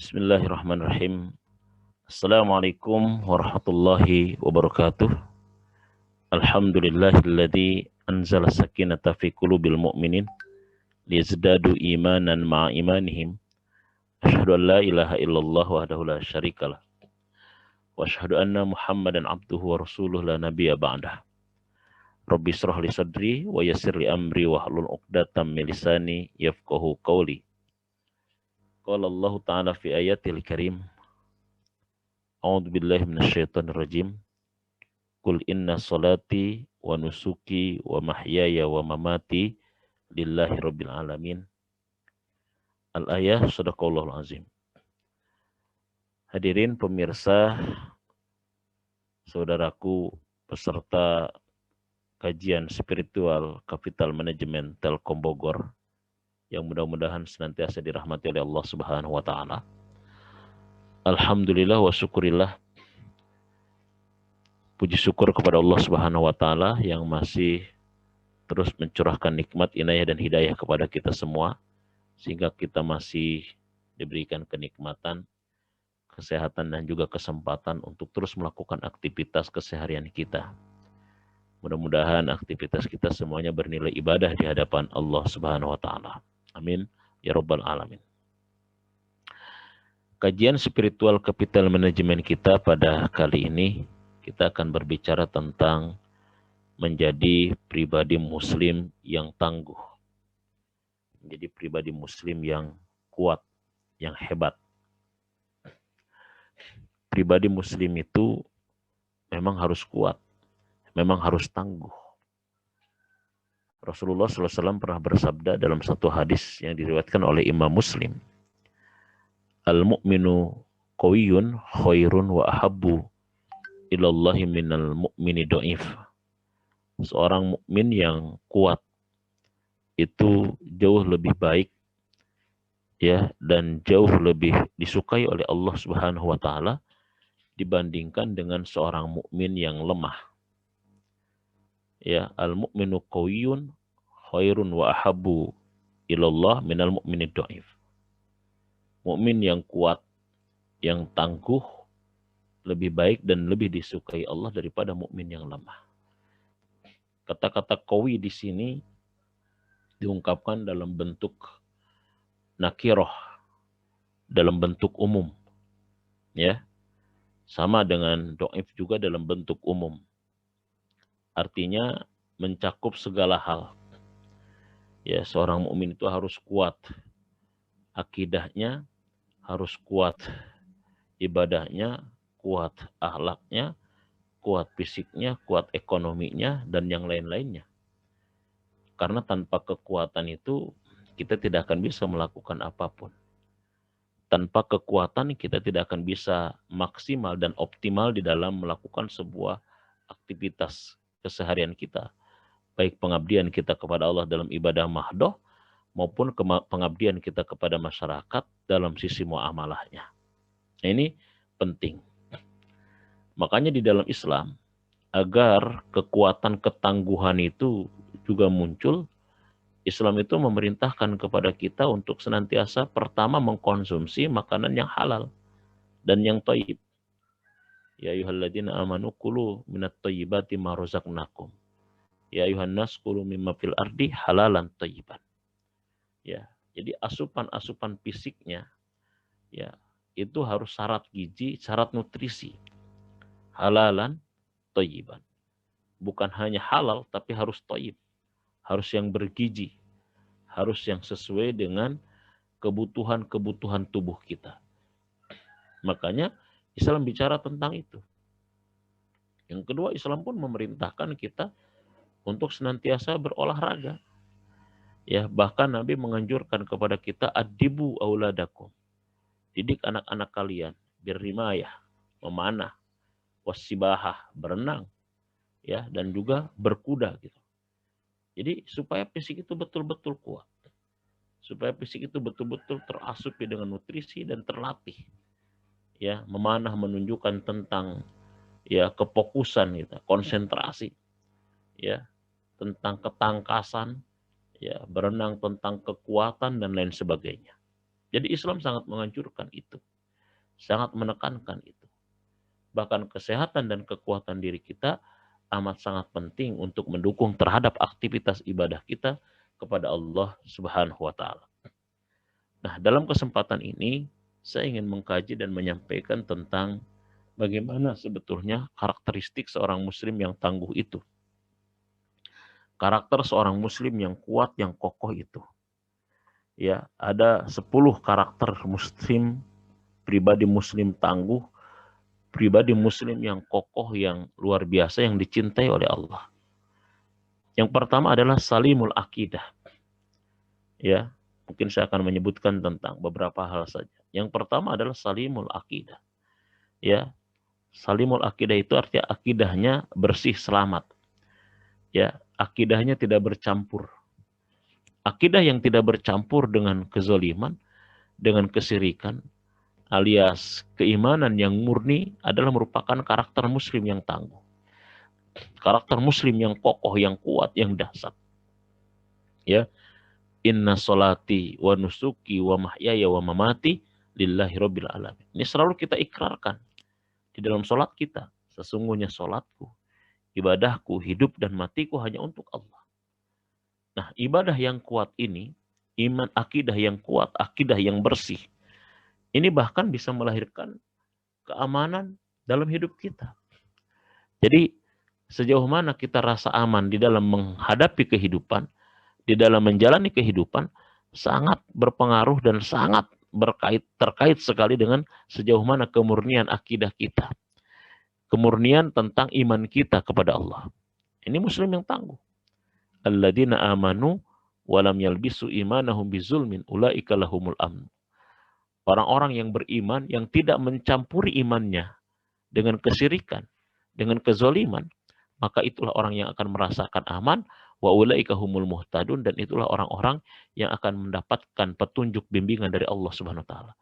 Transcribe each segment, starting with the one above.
Bismillahirrahmanirrahim. Assalamualaikum warahmatullahi wabarakatuh. Alhamdulillahilladzi anzala sakinata fi qulubil mu'minin liyazdadu imanan ma'a imanihim. Asyhadu an la ilaha illallah wahdahu la syarikalah. Wa asyhadu anna Muhammadan abduhu wa rasuluh la nabiyya ba'dah. Rabbi shrah li sadri wa yassir li amri wa hlul 'uqdatam min lisani yafqahu qawli. Qala Allah Ta'ala fi ayatil karim. A'udzu billahi minasyaitonir rajim. Qul inna salati wa nusuki wa mahyaya wa mamati lillahi rabbil alamin. Al-ayah sadaqallahul azim. Hadirin pemirsa, saudaraku peserta kajian spiritual Capital Management Telkom Bogor yang mudah-mudahan senantiasa dirahmati oleh Allah Subhanahu wa taala. Alhamdulillah wa syukurillah. Puji syukur kepada Allah Subhanahu wa taala yang masih terus mencurahkan nikmat, inayah dan hidayah kepada kita semua sehingga kita masih diberikan kenikmatan, kesehatan dan juga kesempatan untuk terus melakukan aktivitas keseharian kita. Mudah-mudahan aktivitas kita semuanya bernilai ibadah di hadapan Allah Subhanahu wa taala. Amin ya rabbal alamin. Kajian spiritual Capital Management kita pada kali ini kita akan berbicara tentang menjadi pribadi muslim yang tangguh. Menjadi pribadi muslim yang kuat, yang hebat. Pribadi muslim itu memang harus kuat, memang harus tangguh. Rasulullah SAW pernah bersabda dalam satu hadis yang diriwayatkan oleh Imam Muslim. Al-mu'minu qawiyyun khairun wa ahabbu ilallahi minal mu'mini do'if. Seorang mukmin yang kuat itu jauh lebih baik ya dan jauh lebih disukai oleh Allah Subhanahu wa taala dibandingkan dengan seorang mukmin yang lemah. Ya, al-mu'minu qawiyyun khairun wa ahabbu ilallah minal mu'mini do'if. Mukmin yang kuat, yang tangguh lebih baik dan lebih disukai Allah daripada mukmin yang lemah. Kata-kata qawi di sini diungkapkan dalam bentuk nakiroh, dalam bentuk umum. Ya. Sama dengan do'if juga dalam bentuk umum. Artinya mencakup segala hal. Ya, seorang mukmin itu harus kuat akidahnya, harus kuat ibadahnya, kuat akhlaknya, kuat fisiknya, kuat ekonominya, dan yang lain-lainnya. Karena tanpa kekuatan itu, kita tidak akan bisa melakukan apapun. Tanpa kekuatan, kita tidak akan bisa maksimal dan optimal di dalam melakukan sebuah aktivitas keseharian kita. Baik pengabdian kita kepada Allah dalam ibadah mahdoh, maupun pengabdian kita kepada masyarakat dalam sisi muamalahnya. Nah, ini penting. Makanya di dalam Islam, agar kekuatan ketangguhan itu juga muncul, Islam itu memerintahkan kepada kita untuk senantiasa pertama mengkonsumsi makanan yang halal dan yang thayyib. Ya ayyuhalladzina amanu kulu minat thayyibati ma razaqnakum. Ya ayyuhan nas kulu mimma fil ardi halalan thayyiban. Ya, jadi asupan-asupan fisiknya ya itu harus syarat gizi, syarat nutrisi. Halalan thayyiban. Bukan hanya halal tapi harus thayyib. Harus yang bergizi. Harus yang sesuai dengan kebutuhan-kebutuhan tubuh kita. Makanya Islam bicara tentang itu. Yang kedua, Islam pun memerintahkan kita untuk senantiasa berolahraga. Ya, bahkan Nabi menganjurkan kepada kita adibu auladakum. Didik anak-anak kalian birrimayah, memanah, wasibahah, berenang, ya, dan juga berkuda gitu. Jadi supaya fisik itu betul-betul kuat. Supaya fisik itu betul-betul terasupi dengan nutrisi dan terlatih. Ya, memanah menunjukkan tentang ya kefokusan gitu, konsentrasi. Ya, tentang ketangkasan, ya, berenang tentang kekuatan dan lain sebagainya. Jadi Islam sangat menganjurkan itu. sangat menekankan itu. Bahkan kesehatan dan kekuatan diri kita amat sangat penting untuk mendukung terhadap aktivitas ibadah kita kepada Allah Subhanahu wa taala. Nah, dalam kesempatan ini saya ingin mengkaji dan menyampaikan tentang bagaimana sebetulnya karakteristik seorang muslim yang tangguh itu. Karakter seorang muslim yang kuat, yang kokoh itu. Ya, ada 10 karakter muslim, pribadi muslim tangguh, pribadi muslim yang kokoh, yang luar biasa, yang dicintai oleh Allah. Yang pertama adalah salimul akidah. Ya, mungkin saya akan menyebutkan tentang beberapa hal saja. Yang pertama adalah salimul akidah. Ya, salimul akidah itu artinya akidahnya bersih, selamat. Ya, akidahnya tidak bercampur. Akidah yang tidak bercampur dengan kezaliman, dengan kesirikan, alias keimanan yang murni adalah merupakan karakter muslim yang tangguh. Karakter muslim yang kokoh, yang kuat, yang dahsyat. Ya, inna solati wa nusuki wa mahyaya wa mamati lillahi rabbil alamin. Ini selalu kita ikrarkan di dalam solat kita. Sesungguhnya solatku, ibadahku, hidup dan matiku hanya untuk Allah. Nah, ibadah yang kuat ini, iman akidah yang kuat, akidah yang bersih, ini bahkan bisa melahirkan keamanan dalam hidup kita. Jadi, sejauh mana kita rasa aman di dalam menghadapi kehidupan, di dalam menjalani kehidupan, sangat berpengaruh dan sangat terkait sekali dengan sejauh mana kemurnian akidah kita. Kemurnian tentang iman kita kepada Allah. Ini muslim yang tangguh. Alladzina amanu walam yalbisu imanahum bizulmin ulaika lahumul amn. Orang-orang yang beriman yang tidak mencampuri imannya dengan kesyirikan, dengan kezaliman, maka itulah orang yang akan merasakan aman, wa ulaika humul muhtadun, dan itulah orang-orang yang akan mendapatkan petunjuk bimbingan dari Allah Subhanahu wa taala.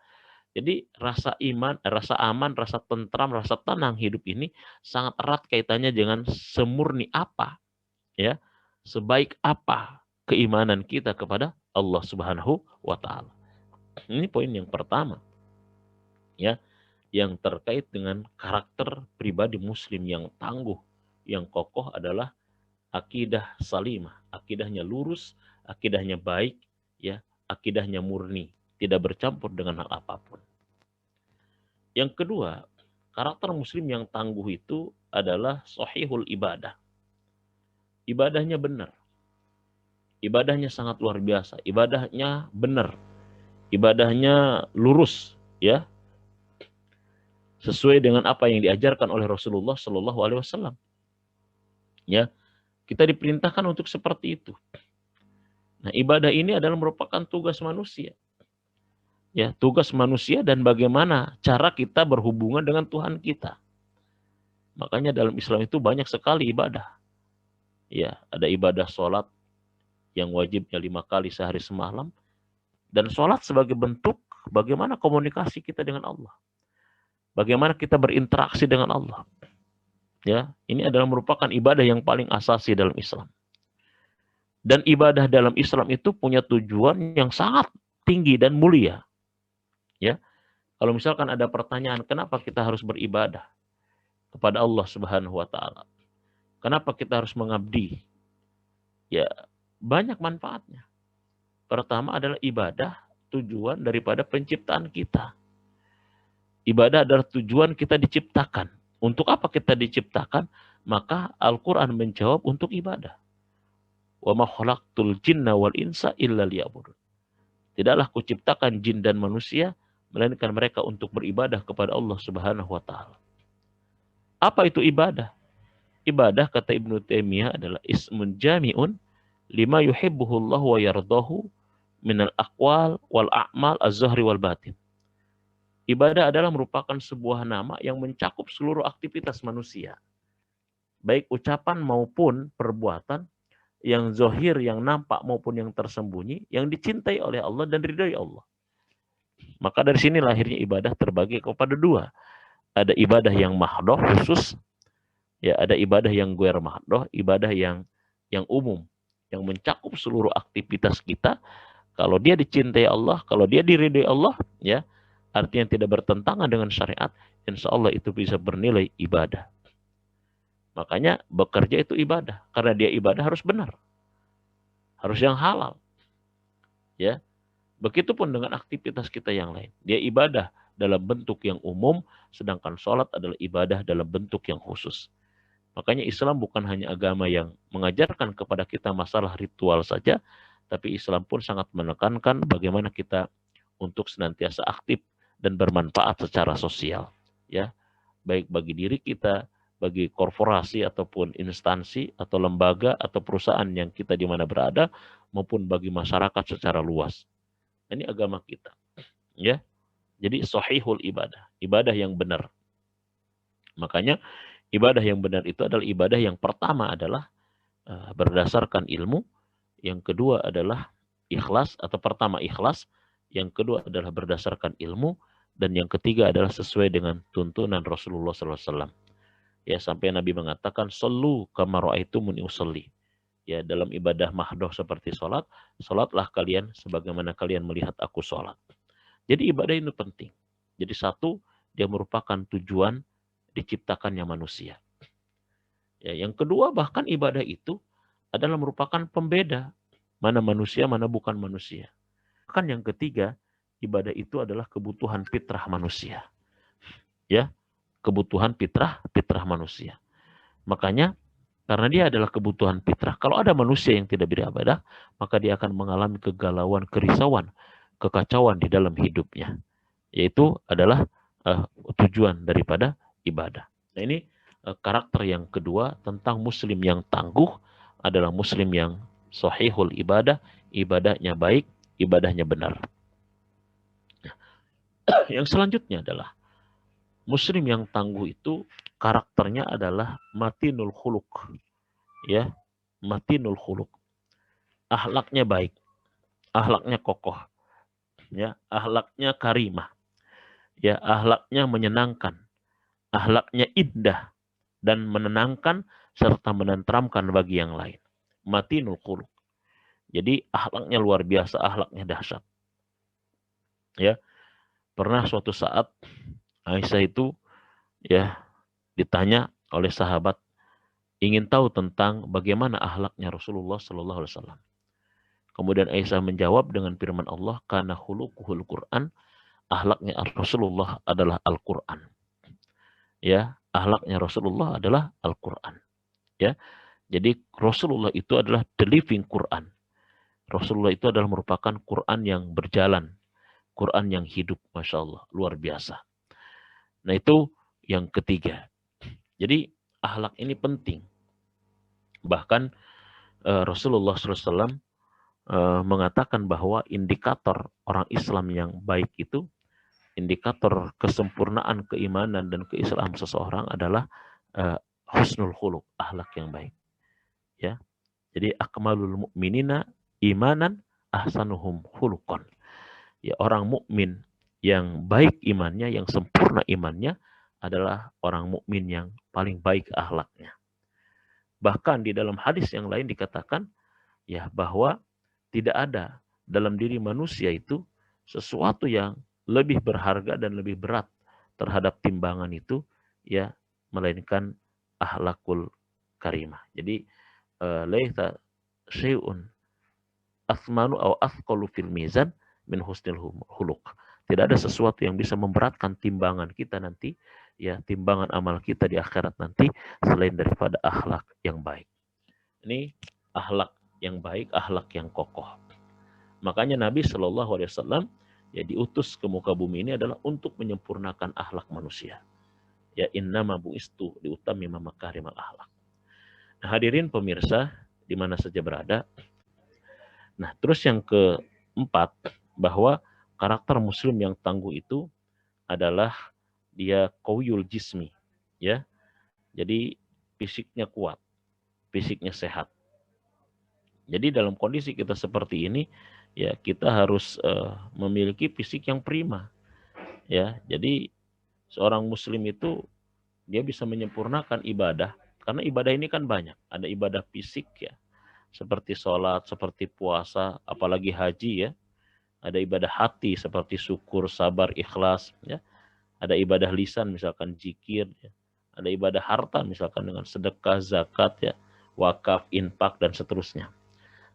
Jadi rasa iman, rasa aman, rasa tentram, rasa tenang hidup ini sangat erat kaitannya dengan semurni apa, ya, sebaik apa keimanan kita kepada Allah Subhanahu wa taala. Ini poin yang pertama. Ya, yang terkait dengan karakter pribadi muslim yang tangguh, yang kokoh adalah akidah salimah, akidahnya lurus, akidahnya baik, ya, akidahnya murni, tidak bercampur dengan hal apapun. Yang kedua, karakter muslim yang tangguh itu adalah sahihul ibadah. Ibadahnya benar. Ibadahnya sangat luar biasa. Ibadahnya benar. Ibadahnya lurus, ya. Sesuai dengan apa yang diajarkan oleh Rasulullah Shallallahu alaihi wasallam. Ya. Kita diperintahkan untuk seperti itu. Nah, ibadah ini adalah merupakan tugas manusia. Ya, tugas manusia dan bagaimana cara kita berhubungan dengan Tuhan kita. Makanya dalam Islam itu banyak sekali ibadah. Ya, ada ibadah sholat yang wajibnya 5 kali sehari semalam. Dan sholat sebagai bentuk bagaimana komunikasi kita dengan Allah. Bagaimana kita berinteraksi dengan Allah. Ya, ini adalah merupakan ibadah yang paling asasi dalam Islam. Dan ibadah dalam Islam itu punya tujuan yang sangat tinggi dan mulia. Ya, kalau misalkan ada pertanyaan, kenapa kita harus beribadah kepada Allah Subhanahu wa taala? Kenapa kita harus mengabdi? Ya, banyak manfaatnya. Pertama adalah ibadah tujuan daripada penciptaan kita. Ibadah adalah tujuan kita diciptakan. Untuk apa kita diciptakan? Maka Al-Quran menjawab untuk ibadah. Wa ma khalaqtul jinna wal insa illa liya'budun. Tidaklah kuciptakan jin dan manusia melainkan mereka untuk beribadah kepada Allah Subhanahu wa taala. Apa itu ibadah? Ibadah kata Ibnu Taimiyah adalah ismun jami'un lima yuhibbuhu Allah wa yardahu minal aqwal wal a'mal az-zahri wal batin. Ibadah adalah merupakan sebuah nama yang mencakup seluruh aktivitas manusia. Baik ucapan maupun perbuatan, yang zahir, yang nampak maupun yang tersembunyi, yang dicintai oleh Allah dan ridhai Allah. Maka dari sini lahirnya ibadah terbagi kepada dua. Ada ibadah yang mahdoh khusus, ya, ada ibadah yang guer mahdoh, ibadah yang umum, yang mencakup seluruh aktivitas kita. Kalau dia dicintai Allah, kalau dia diridhai Allah, ya, artinya tidak bertentangan dengan syariat, insya Allah itu bisa bernilai ibadah. Makanya bekerja itu ibadah, karena dia ibadah harus benar, harus yang halal. Ya, begitupun dengan aktivitas kita yang lain. Dia ibadah dalam bentuk yang umum, sedangkan sholat adalah ibadah dalam bentuk yang khusus. Makanya Islam bukan hanya agama yang mengajarkan kepada kita masalah ritual saja, tapi Islam pun sangat menekankan bagaimana kita untuk senantiasa aktif dan bermanfaat secara sosial. Ya, baik bagi diri kita, bagi korporasi ataupun instansi atau lembaga atau perusahaan yang kita di mana berada, maupun bagi masyarakat secara luas. Ini agama kita, ya. Jadi sahihul ibadah, ibadah yang benar. Makanya ibadah yang benar itu adalah ibadah yang pertama adalah berdasarkan ilmu, yang kedua adalah ikhlas atau pertama ikhlas, yang kedua adalah berdasarkan ilmu, dan yang ketiga adalah sesuai dengan tuntunan Rasulullah SAW. Ya, sampai Nabi mengatakan, "Sallu kama ra'aitumuni usolli." Ya, dalam ibadah mahdoh seperti sholat, sholatlah kalian sebagaimana kalian melihat aku sholat. Jadi ibadah itu penting. Jadi satu, dia merupakan tujuan diciptakannya manusia. Ya, yang kedua, bahkan ibadah itu adalah merupakan pembeda mana manusia, mana bukan manusia. Bahkan yang ketiga, ibadah itu adalah kebutuhan fitrah manusia. Ya, kebutuhan fitrah manusia. Makanya karena dia adalah kebutuhan fitrah. Kalau ada manusia yang tidak beribadah, maka dia akan mengalami kegalauan, kerisauan, kekacauan di dalam hidupnya. Yaitu adalah tujuan daripada ibadah. Nah, ini karakter yang kedua tentang muslim yang tangguh adalah muslim yang sahihul ibadah, ibadahnya baik, ibadahnya benar. Yang selanjutnya adalah muslim yang tangguh itu karakternya adalah matinul khuluq. Ya, matinul khuluq. Akhlaknya baik, akhlaknya kokoh, ya, akhlaknya karimah, ya, akhlaknya menyenangkan, akhlaknya indah dan menenangkan serta menenteramkan bagi yang lain. Matinul khuluq. Jadi akhlaknya luar biasa, akhlaknya dahsyat. Ya, pernah suatu saat Aisyah itu ya ditanya oleh sahabat ingin tahu tentang bagaimana akhlaknya Rasulullah Sallallahu Alaihi Wasallam. Kemudian Aisyah menjawab dengan firman Allah, "Kana khuluquhul Qur'an." Akhlaknya Rasulullah adalah Al-Qur'an. Ya, akhlaknya Rasulullah adalah Al-Qur'an. Ya. Jadi Rasulullah itu adalah the living Quran. Rasulullah itu adalah merupakan Quran yang berjalan, Quran yang hidup, Masya Allah, luar biasa. Nah, itu yang ketiga. Jadi akhlak ini penting. Bahkan Rasulullah SAW mengatakan bahwa indikator orang Islam yang baik itu, indikator kesempurnaan keimanan dan keislaman seseorang adalah husnul khuluq, akhlak yang baik. Ya, jadi akmalul mu'minina imanan ahsanuhum khuluqan. Ya, orang mukmin yang baik imannya, yang sempurna imannya adalah orang mukmin yang paling baik akhlaknya. Bahkan di dalam hadis yang lain dikatakan ya bahwa tidak ada dalam diri manusia itu sesuatu yang lebih berharga dan lebih berat terhadap timbangan itu ya melainkan akhlakul karimah. Jadi laisa syai'un asmanu aw asqalu fil mizan min husnil khuluq. Tidak ada sesuatu yang bisa memberatkan timbangan kita nanti, ya timbangan amal kita di akhirat nanti selain daripada akhlak yang baik. Ini akhlak yang baik, akhlak yang kokoh. Makanya Nabi Shallallahu Alaihi Wasallam ya diutus ke muka bumi ini adalah untuk menyempurnakan akhlak manusia. Ya innama bu'istu liutammima makarimal akhlak. Nah, hadirin pemirsa di mana saja berada. Nah, terus yang keempat bahwa karakter muslim yang tangguh itu adalah dia qawiyul jismi, ya. Jadi fisiknya kuat, fisiknya sehat. Jadi dalam kondisi kita seperti ini, ya kita harus memiliki fisik yang prima, ya. Jadi seorang muslim itu dia bisa menyempurnakan ibadah, karena ibadah ini kan banyak. Ada ibadah fisik ya, seperti sholat, seperti puasa, apalagi haji ya. Ada ibadah hati seperti syukur, sabar, ikhlas, ya. Ada ibadah lisan misalkan zikir, ya. Ada ibadah harta misalkan dengan sedekah, zakat, ya, wakaf, infak dan seterusnya.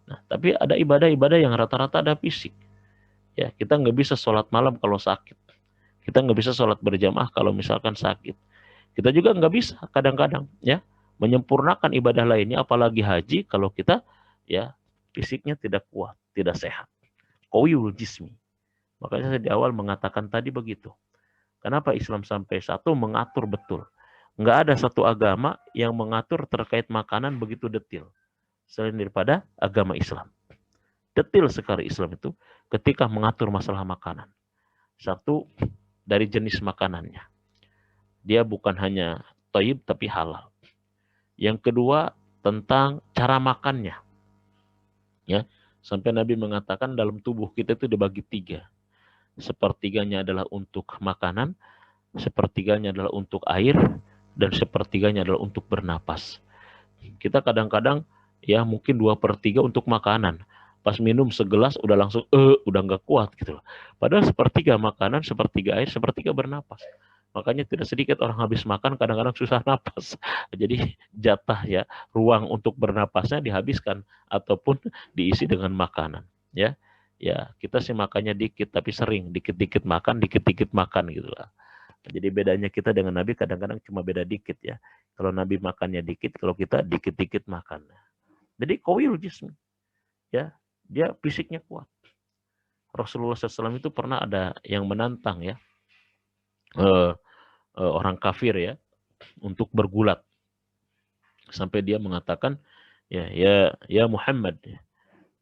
Nah, tapi ada ibadah-ibadah yang rata-rata ada fisik. Ya, kita nggak bisa sholat malam kalau sakit. Kita nggak bisa sholat berjamaah kalau misalkan sakit. Kita juga nggak bisa kadang-kadang ya menyempurnakan ibadah lainnya, apalagi haji kalau kita ya fisiknya tidak kuat, tidak sehat. Qawiyul jismi. Makanya saya di awal mengatakan tadi begitu. Kenapa Islam sampai satu mengatur betul? Nggak ada satu agama yang mengatur terkait makanan begitu detail selain daripada agama Islam. Detail sekali Islam itu ketika mengatur masalah makanan. Satu, dari jenis makanannya. Dia bukan hanya thayyib tapi halal. Yang kedua, tentang cara makannya. Ya, sampai Nabi mengatakan dalam tubuh kita itu dibagi tiga. Sepertiganya adalah untuk makanan, sepertiganya adalah untuk air, dan sepertiganya adalah untuk bernapas. Kita kadang-kadang ya mungkin 2/3 untuk makanan. Pas minum segelas udah langsung udah nggak kuat gitu loh. Padahal sepertiga makanan, sepertiga air, sepertiga bernapas. Makanya tidak sedikit orang habis makan kadang-kadang susah napas. Jadi jatah ya ruang untuk bernapasnya dihabiskan ataupun diisi dengan makanan. Ya, ya kita sih makannya dikit tapi sering dikit-dikit makan gitu lah. Jadi bedanya kita dengan Nabi kadang-kadang cuma beda dikit ya. Kalau Nabi makannya dikit, kalau kita dikit-dikit makan. Jadi qawiyul jismi ya, dia fisiknya kuat. Rasulullah SAW itu pernah ada yang menantang ya eh, orang kafir ya untuk bergulat sampai dia mengatakan ya Muhammad,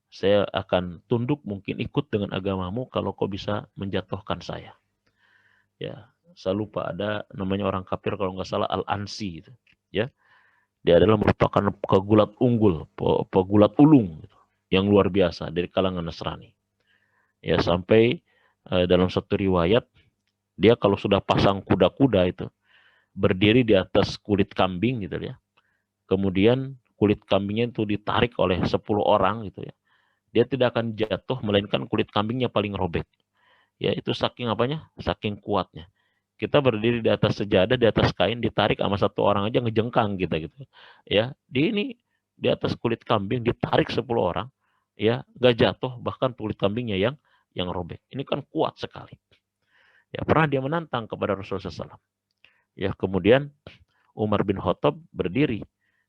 saya akan tunduk mungkin ikut dengan agamamu kalau kau bisa menjatuhkan saya. Ya, saya lupa ada namanya orang kafir kalau nggak salah Al-Ansi gitu. Ya, dia adalah merupakan pegulat unggul, pegulat ulung gitu, yang luar biasa dari kalangan Nasrani. Ya, sampai dalam satu riwayat dia kalau sudah pasang kuda-kuda itu berdiri di atas kulit kambing gitu ya. Kemudian kulit kambingnya itu ditarik oleh 10 orang gitu ya. Dia tidak akan jatuh melainkan kulit kambingnya paling robek. Ya, itu saking apanya? Saking kuatnya. Kita berdiri di atas sejadah, di atas kain, ditarik sama satu orang aja ngejengkang kita gitu. Ya, di atas kulit kambing ditarik 10 orang, ya, gak jatuh, bahkan kulit kambingnya yang robek. Ini kan kuat sekali. Ya, pernah dia menantang kepada Rasulullah SAW. Ya, kemudian Umar bin Khattab berdiri.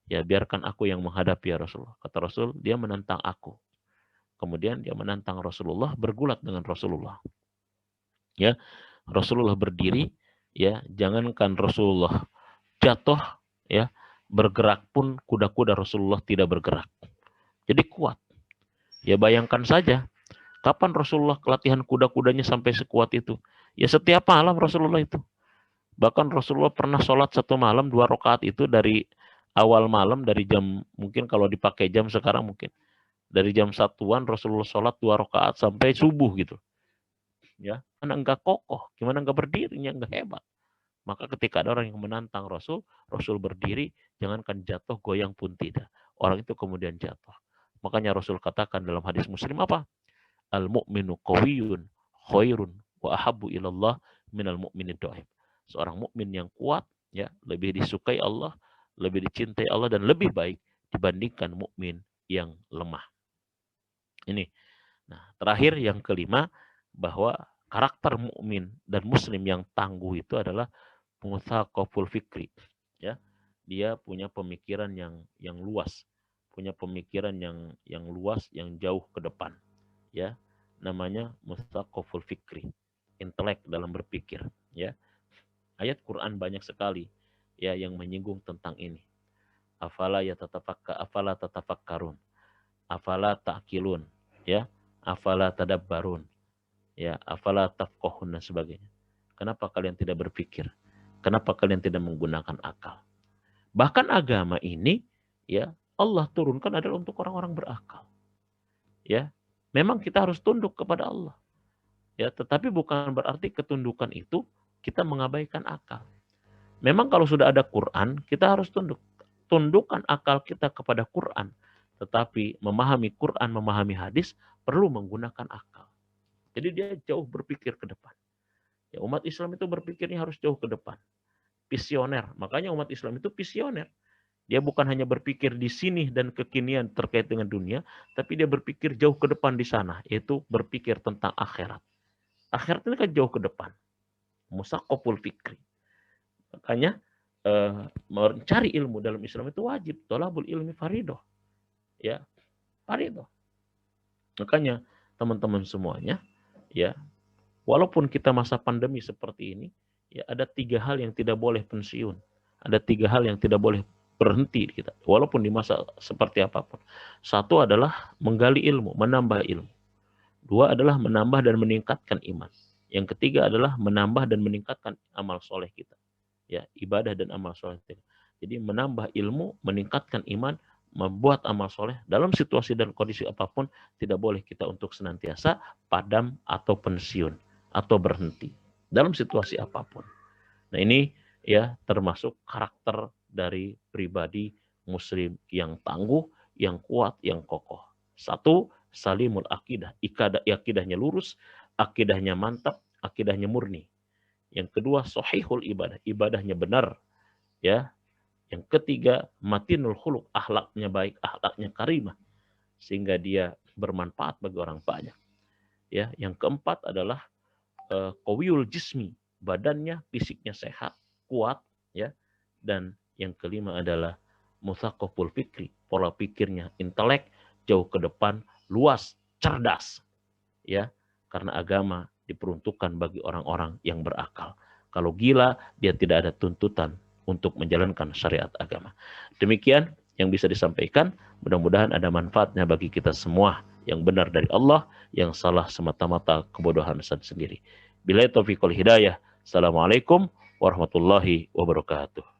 Ya, biarkan aku yang menghadapi ya Rasulullah. Kata Rasul, dia menantang aku. Kemudian dia menantang Rasulullah, bergulat dengan Rasulullah. Ya, Rasulullah berdiri, ya, jangankan Rasulullah jatuh, ya, bergerak pun kuda-kuda Rasulullah tidak bergerak. Jadi kuat. Ya bayangkan saja, kapan Rasulullah latihan kuda-kudanya sampai sekuat itu? Ya setiap malam Rasulullah itu. Bahkan Rasulullah pernah sholat satu malam 2 rakaat itu dari awal malam, dari jam, mungkin kalau dipakai jam sekarang mungkin. Dari jam 1-an Rasulullah sholat 2 rakaat sampai subuh gitu. Ya, karena enggak kokoh, gimana enggak berdirinya, enggak hebat. Maka ketika ada orang yang menantang Rasul, Rasul berdiri, jangankan jatuh, goyang pun tidak. Orang itu kemudian jatuh. Makanya Rasul katakan dalam hadis Muslim apa? Al-mu'minu qawiyun khairun wa ahabbu ilallah minal mu'minin do'im. Seorang mukmin yang kuat, ya, lebih disukai Allah, lebih dicintai Allah, dan lebih baik dibandingkan mukmin yang lemah. Ini. Nah, terakhir yang kelima, bahwa karakter mukmin dan muslim yang tangguh itu adalah muthaqaful fikri, ya. Dia punya pemikiran yang luas, punya pemikiran yang luas, yang jauh ke depan, ya. Namanya muthaqaful fikri, intelek dalam berpikir, ya. Ayat Quran banyak sekali ya yang menyinggung tentang ini. Afala tatafakkarun, afala ta'qilun, ya. Afala tadabbarun, ya, afala tafqahun dan sebagainya. Kenapa kalian tidak berpikir? Kenapa kalian tidak menggunakan akal? Bahkan agama ini, ya, Allah turunkan adalah untuk orang-orang berakal. Ya, memang kita harus tunduk kepada Allah. Ya, tetapi bukan berarti ketundukan itu kita mengabaikan akal. Memang kalau sudah ada Quran, kita harus tunduk. Tundukkan akal kita kepada Quran. Tetapi memahami Quran, memahami hadis, perlu menggunakan akal. Jadi dia jauh berpikir ke depan. Ya, umat Islam itu berpikirnya harus jauh ke depan. Visioner. Makanya umat Islam itu visioner. Dia bukan hanya berpikir di sini dan kekinian terkait dengan dunia, tapi dia berpikir jauh ke depan di sana, yaitu berpikir tentang akhirat. Akhirat ini kan jauh ke depan. Musaqaful fikri. Makanya mencari ilmu dalam Islam itu wajib. Thalabul ilmi faridoh. Ya, faridoh. Makanya teman-teman semuanya, ya, walaupun kita masa pandemi seperti ini, ya ada 3 hal yang tidak boleh pensiun. Ada 3 hal yang tidak boleh berhenti kita, walaupun di masa seperti apapun. 1 adalah menggali ilmu, menambah ilmu. 2 adalah menambah dan meningkatkan iman. Yang ketiga adalah menambah dan meningkatkan amal soleh kita. Ya, ibadah dan amal soleh kita. Jadi menambah ilmu, meningkatkan iman, membuat amal soleh dalam situasi dan kondisi apapun, tidak boleh kita untuk senantiasa padam atau pensiun atau berhenti dalam situasi apapun. Nah, ini ya termasuk karakter dari pribadi muslim yang tangguh, yang kuat, yang kokoh. 1, salimul akidah, akidahnya lurus, akidahnya mantap, akidahnya murni. Yang kedua, sahihul ibadah, ibadahnya benar, ya. Yang ketiga, matinul khuluq, akhlaknya baik, akhlaknya karimah, sehingga dia bermanfaat bagi orang banyak. Ya, yang keempat adalah qawiyul jismi, badannya, fisiknya sehat, kuat, ya. Dan yang kelima adalah muthaqaful fikri, pola pikirnya intelek, jauh ke depan, luas, cerdas. Ya, karena agama diperuntukkan bagi orang-orang yang berakal. Kalau gila, dia tidak ada tuntutan untuk menjalankan syariat agama. Demikian yang bisa disampaikan, mudah-mudahan ada manfaatnya bagi kita semua. Yang benar dari Allah, yang salah semata-mata kebodohan sendiri. Billahi taufiq wal hidayah. Assalamualaikum warahmatullahi wabarakatuh.